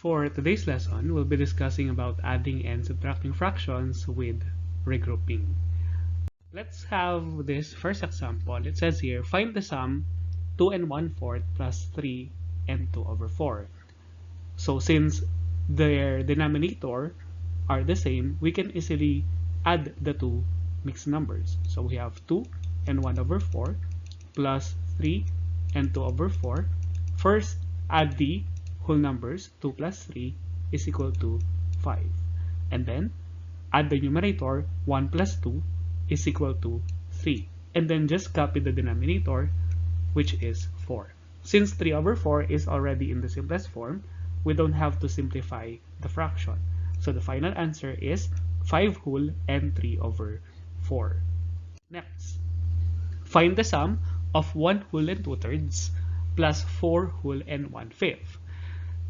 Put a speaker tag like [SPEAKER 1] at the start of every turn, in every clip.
[SPEAKER 1] For today's lesson, we'll be discussing about adding and subtracting fractions with regrouping. Let's have this first example. It says here, find the sum 2 and 1/4 plus 3 and 2 over 4. So since their denominator are the same, we can easily add the two mixed numbers. So we have 2 and 1 over 4 plus 3 and 2 over 4. First, add the whole numbers. 2 plus 3 is equal to 5. And then add the numerator. 1 plus 2 is equal to 3. And then just copy the denominator, which is 4. Since 3 over 4 is already in the simplest form, we don't have to simplify the fraction. So the final answer is 5 whole and 3 over 4. Next, find the sum of 1 whole and 2/3 plus 4 whole and 1/5.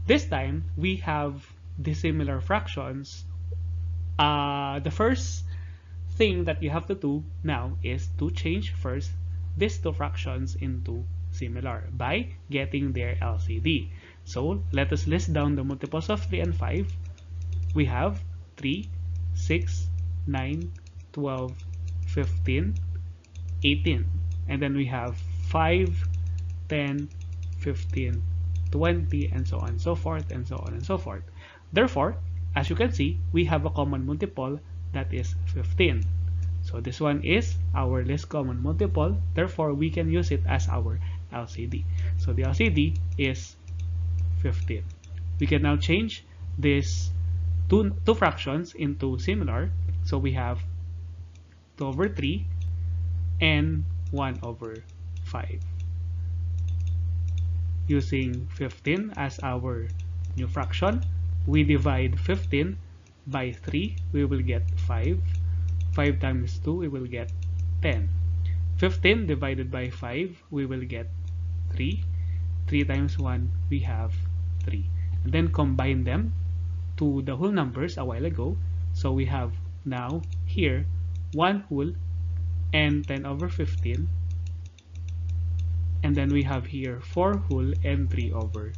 [SPEAKER 1] This time, we have dissimilar fractions. The first thing that you have to do now is to change first these two fractions into similar by getting their LCD. So let us list down the multiples of 3 and 5. We have 3, 6, 9, 12, 15, 18. And then we have 5, 10, 15, 20, and so on and so forth, and so on and so forth. Therefore, as you can see, we have a common multiple that is 15. So this one is our least common multiple. Therefore, we can use it as our LCD. So the LCD is 15. We can now change these two fractions into similar. So we have 2 over 3 and 1 over 5. Using 15 as our new fraction, we divide 15 by 3, we will get 5. 5 times 2, we will get 10. 15 divided by 5, we will get 3. 3 times 1, we have 3. And then combine them to the whole numbers a while ago. So we have now here 1 whole and 10 over 15. And then we have here 4 whole and 3 over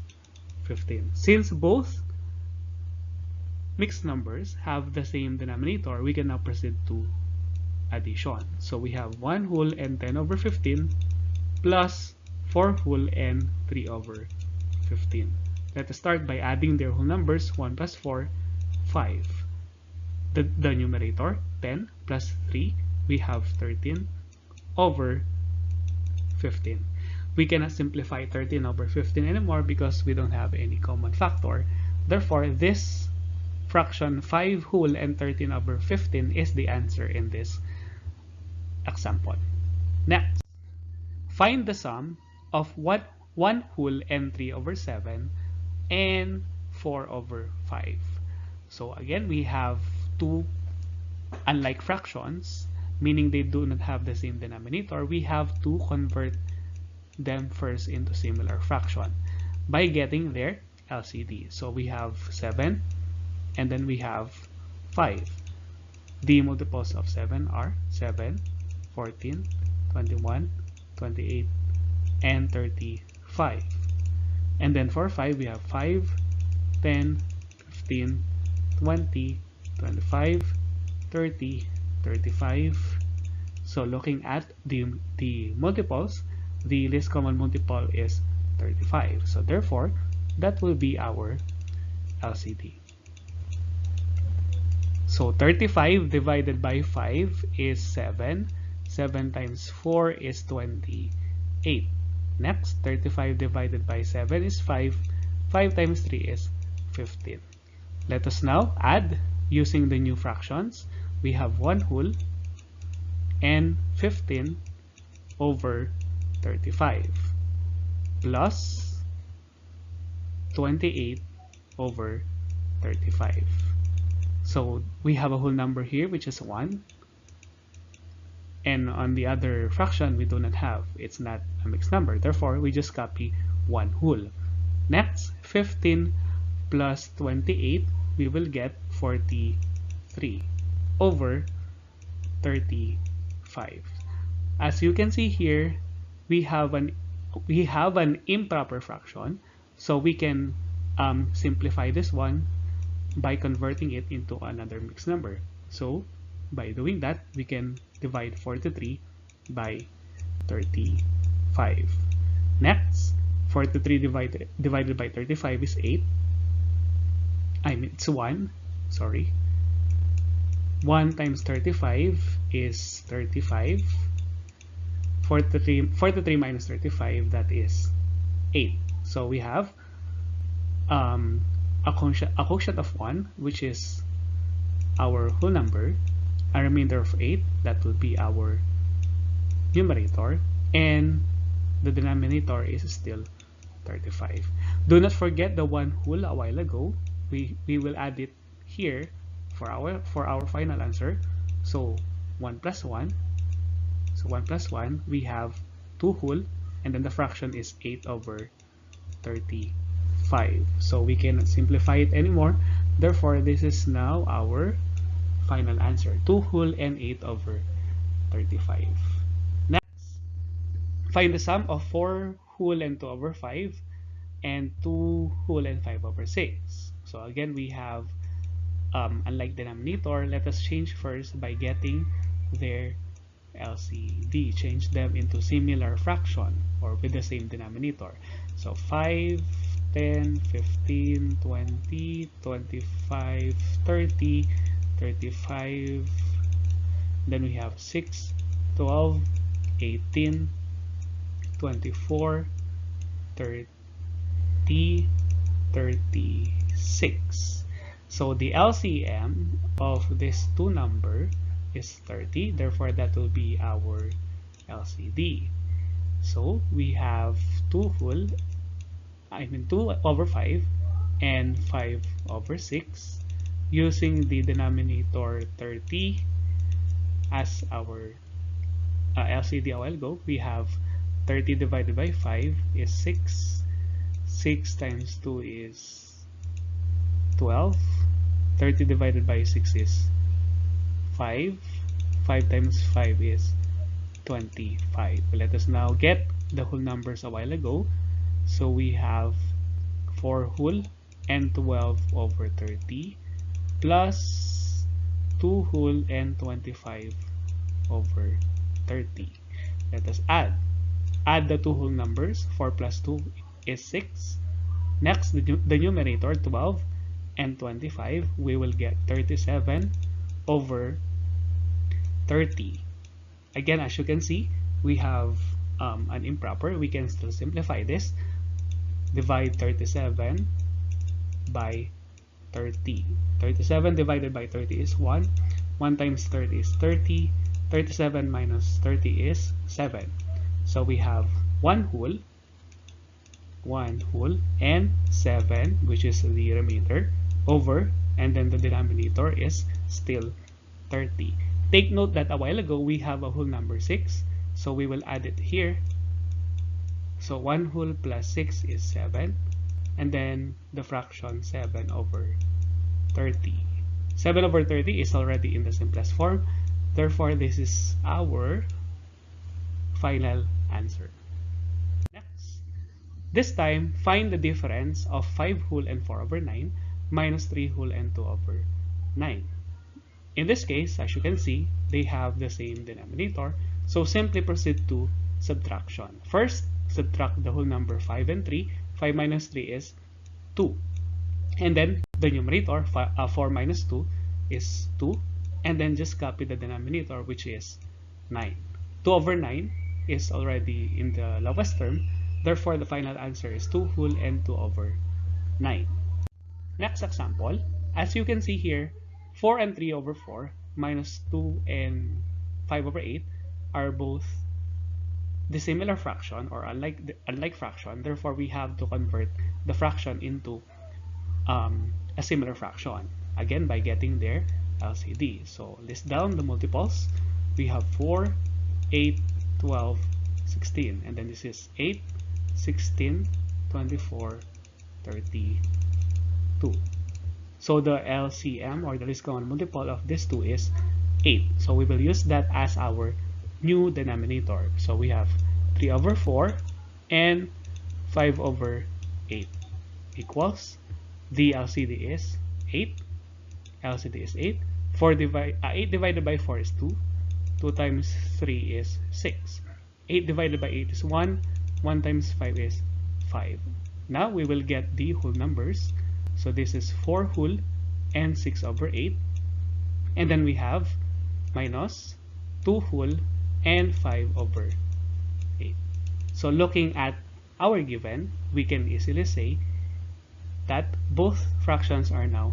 [SPEAKER 1] 15. Since both mixed numbers have the same denominator, we can now proceed to addition. So we have 1 whole and 10 over 15 plus 4 whole and 3 over 15. Let us start by adding their whole numbers. 1 plus 4, 5. The numerator, 10 plus 3, we have 13 over 15. We cannot simplify 13 over 15 anymore because we don't have any common factor. Therefore, this fraction 5 whole and 13 over 15 is the answer in this example. Next, find the sum of 1 whole and 3 over 7 and 4 over 5. So again, we have two unlike fractions, meaning they do not have the same denominator. We have to convert them first into similar fraction by getting their LCD. So we have 7 and then we have 5. The multiples of 7 are 7, 14, 21, 28, and 35. And then for 5, we have 5, 10, 15, 20, 25, 30, 35. So looking at the multiples, the least common multiple is 35. So therefore, that will be our LCD. So 35 divided by 5 is 7. 7 times 4 is 28. Next, 35 divided by 7 is 5. 5 times 3 is 15. Let us now add using the new fractions. We have 1 whole and 15 over 35 plus 28 over 35. So we have a whole number here, which is 1. And on the other fraction, we do not have. It's not a mixed number. Therefore, we just copy 1 whole. Next, 15 plus 28, we will get 43 over 35. As you can see here, we have an improper fraction, so we can simplify this one by converting it into another mixed number. So by doing that, we can divide 43 by 35. Next, 43 divided by 35 is 8. It's 1. Sorry. 1 times 35 is 35. 43 minus 35, that is 8. So we have a quotient of 1, which is our whole number, a remainder of 8, that will be our numerator, and the denominator is still 35. Do not forget the 1 whole a while ago. We will add it here for our final answer. So 1 plus 1. So 1 plus 1, we have 2 whole, and then the fraction is 8 over 35. So we cannot simplify it anymore. Therefore, this is now our final answer, 2 whole and 8 over 35. Next, find the sum of 4 whole and 2 over 5 and 2 whole and 5 over 6. So again, we have, unlike denominator, let us change first by getting their LCD. Change them into similar fraction or with the same denominator. So 5, 10, 15, 20, 25, 30, 35. Then we have 6, 12, 18, 24, 30, 36. So the LCM of these two numbers is 30. Therefore, that will be our LCD. So we have 2 over 5 and 5 over 6. Using the denominator 30 as our LCD a while ago, we have 30 divided by 5 is 6. 6 times 2 is 12. 30 divided by 6 is 5. 5 times 5 is 25. Let us now get the whole numbers a while ago. So we have 4 whole and 12 over 30 plus 2 whole and 25 over 30. Let us add. Add the two whole numbers. 4 plus 2 is 6. Next, the numerator 12 and 25, we will get 37 over 30. Again, as you can see, we have an improper. We can still simplify this. Divide 37 by 30. 37 divided by 30 is 1. 1 times 30 is 30. 37 minus 30 is 7. So we have 1 whole, and 7, which is the remainder, over, and then the denominator is still 30. Take note that a while ago we have a whole number 6, so we will add it here. So 1 whole plus 6 is 7, and then the fraction 7 over 30. 7 over 30 is already in the simplest form. Therefore, this is our final answer. Next, this time, find the difference of 5 whole and 4 over 9 minus 3 whole and 2 over 9. In this case, as you can see, they have the same denominator, so simply proceed to subtraction. First, subtract the whole number 5 and 3. 5 minus 3 is 2. And then the numerator, 4 minus 2 is 2. And then just copy the denominator, which is 9. 2 over 9 is already in the lowest term. Therefore, the final answer is 2 whole and 2 over 9. Next example, as you can see here, 4 and 3 over 4 minus 2 and 5 over 8 are both dissimilar fraction or unlike fraction. Therefore, we have to convert the fraction into a similar fraction, again by getting their LCD. So list down the multiples. We have 4, 8, 12, 16, and then this is 8, 16, 24, 32. So the LCM or the least common multiple of these two is 8. So we will use that as our new denominator. So we have 3 over 4 and 5 over 8 equals The LCD is 8. LCD is 8. 8 divided by 4 is 2. 2 times 3 is 6. 8 divided by 8 is 1. 1 times 5 is 5. Now we will get the whole numbers. So this is 4 whole and 6 over 8. And then we have minus 2 whole and 5 over 8. So looking at our given, we can easily say that both fractions are now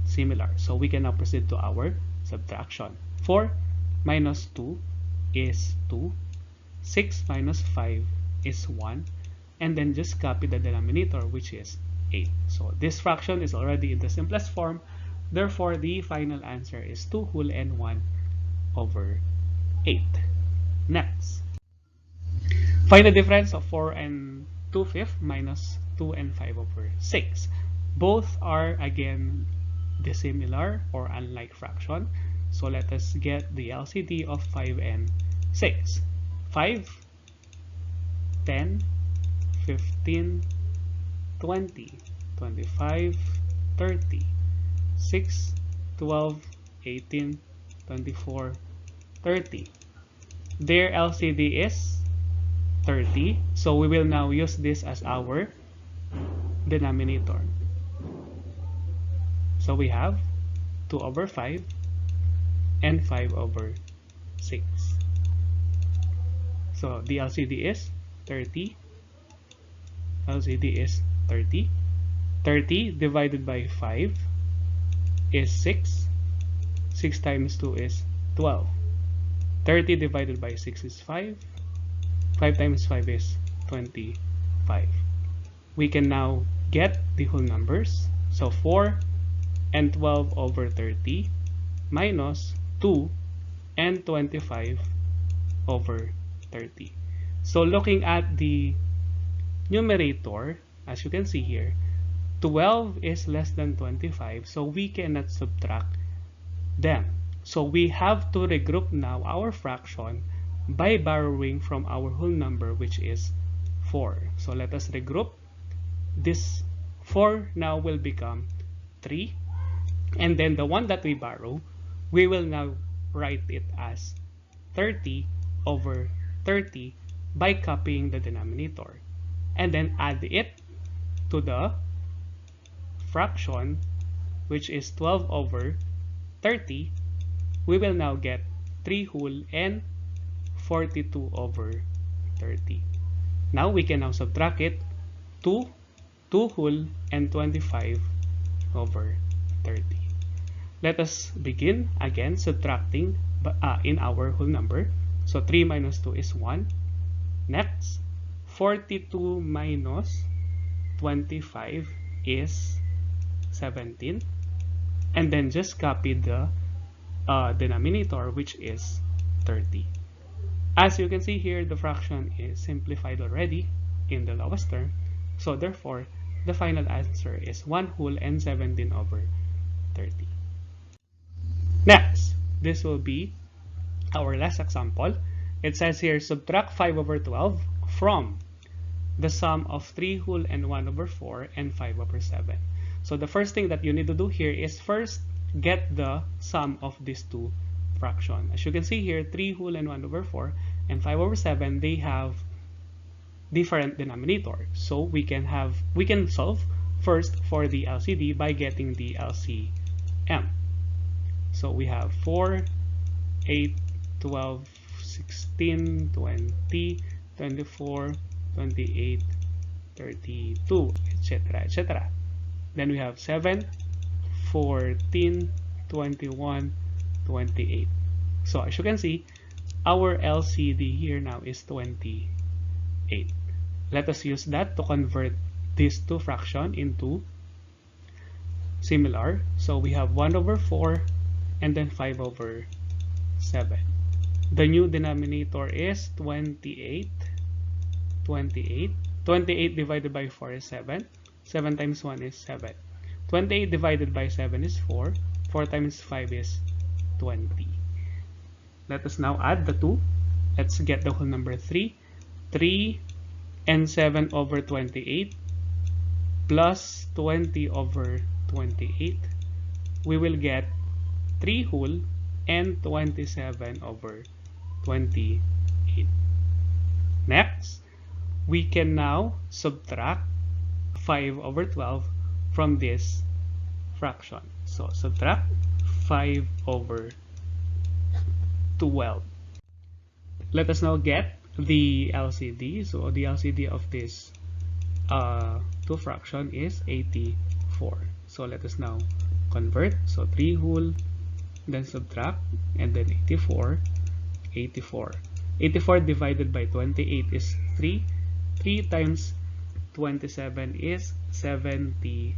[SPEAKER 1] similar. So we can now proceed to our subtraction. 4 minus 2 is 2. 6 minus 5 is 1. And then just copy the denominator, which is 8. So this fraction is already in the simplest form. Therefore, the final answer is 2 whole and 1 over 8. Next, find the difference of 4 and 2/5 minus 2 and 5 over 6. Both are again dissimilar or unlike fraction. So let us get the LCD of 5 and 6. 5, 10, 15, 20, 25, 30, 6, 12, 18, 24, 30. Their LCD is 30. So we will now use this as our denominator. So we have 2 over 5 and 5 over 6. So the LCD is 30. LCD is 30. 30 divided by 5 is 6. 6 times 2 is 12. 30 divided by 6 is 5. 5 times 5 is 25. We can now get the whole numbers. So 4 and 12 over 30 minus 2 and 25 over 30. So looking at the numerator, as you can see here, 12 is less than 25, so we cannot subtract them. So we have to regroup now our fraction by borrowing from our whole number, which is 4. So let us regroup. This 4 now will become 3. And then the one that we borrow, we will now write it as 30 over 30 by copying the denominator. And then add it to the fraction, which is 12 over 30. We will now get 3 whole and 42 over 30. Now we can now subtract it to 2 whole and 25 over 30. Let us begin again subtracting in our whole number. So 3 minus 2 is 1. Next, 42 minus 25 is 17. And then just copy the denominator, which is 30. As you can see here, the fraction is simplified already in the lowest term. So therefore, the final answer is 1 whole and 17 over 30. Next, this will be our last example. It says here, subtract 5 over 12 from the sum of 3 whole and 1 over 4 and 5 over 7. So the first thing that you need to do here is first get the sum of these two fractions. As you can see here, 3 whole and 1 over 4 and 5 over 7, they have different denominators. So we can solve first for the LCD by getting the LCM. So we have 4, 8, 12, 16, 20, 24, 28, 32, etc., etc. Then we have 7, 14, 21, 28. So as you can see, our LCD here now is 28. Let us use that to convert these two fractions into similar. So we have 1 over 4 and then 5 over 7. The new denominator is 28. 28. 28 divided by 4 is 7. 7 times 1 is 7. 28 divided by 7 is 4. 4 times 5 is 20. Let us now add the two. Let's get the whole number 3. 3 and 7 over 28 plus 20 over 28, we will get 3 whole and 27 over 28. Next, we can now subtract 5 over 12 from this fraction. So subtract 5 over 12. Let us now get the LCD. So the LCD of this two fraction is 84. So let us now convert. So 3 whole, then subtract, and then 84. 84 divided by 28 is 3. 3 times 27 is 71.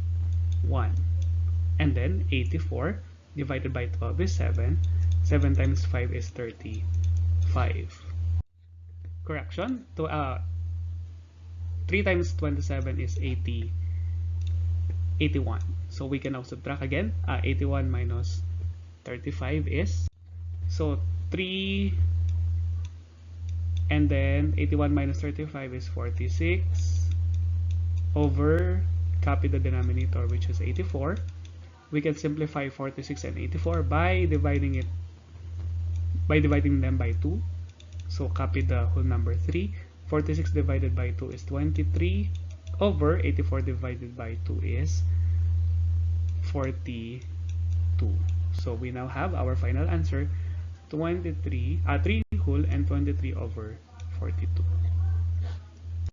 [SPEAKER 1] And then 84 divided by 12 is 7. 7 times 5 is 35. Correction. 3 times 27 is 81. So we can now subtract again. 81 minus 35 is, so 3, and then 81 minus 35 is 46 over, copy the denominator, which is 84. We can simplify 46 and 84 by dividing them by 2. So copy the whole number 3. 46 divided by 2 is 23 over 84 divided by 2 is 42. So we now have our final answer, 3 whole and 23 over 42.